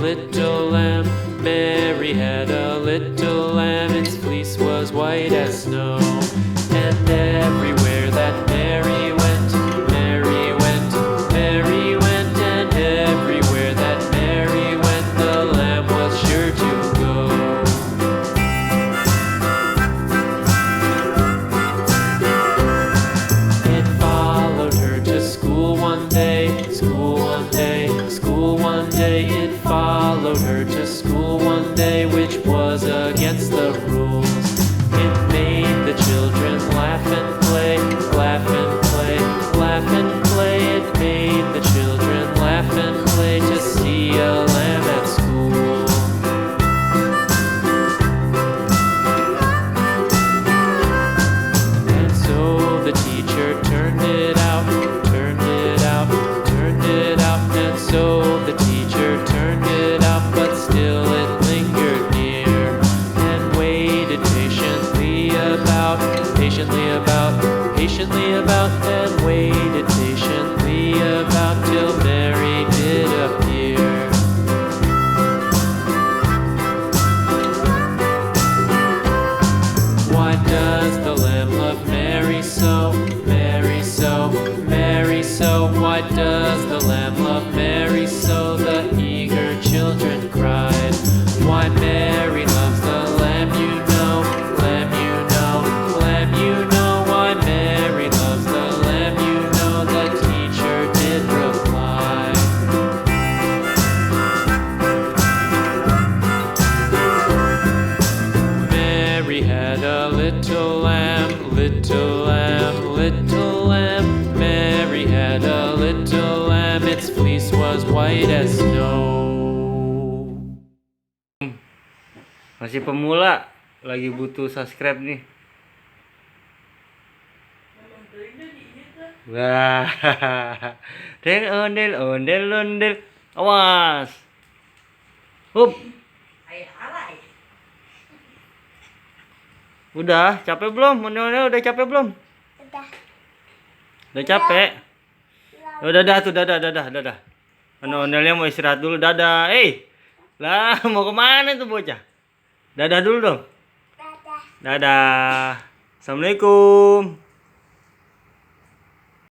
little lamb. Mary had a little lamb. Its fleece was white as snow. And everywhere that Mary went, Mary went, Mary went. And everywhere that Mary went, the lamb was sure to go. It followed her to school one day, school one day, school one day. It followed her to school one day, which was against the rules. It made the children laugh and play, laugh and play, laugh and play. It made the children laugh and play to see a lamb at school. And so the teacher turned it out, turned it out, turned it out. And so the teacher turned it out, but still it lingered near and waited patiently about, patiently about, patiently about, and waited patiently about till Mary did appear. Why does the lamb love Mary so, Mary so, Mary so? Why does the lamb love Mary so? The eager children cried. Why Mary loves the lamb, you know, lamb, you know, lamb, you know. Why Mary loves the lamb, you know, the teacher did reply. Mary had a little lamb, little lamb, little lamb. Mary had a little lamb. Its fleece was white as snow. Masih pemula, lagi butuh subscribe nih. Wah, dan ondel-ondel. Awas. Hup. Udah, capek belum? Ondel-ondel udah capek belum? Udah capek? Udah, dadah tuh, dadah. Ondel-ondelnya mau istirahat dulu, dadah. Lah, mau kemana tuh bocah? Dadah dulu dong. Dadah. Assalamualaikum.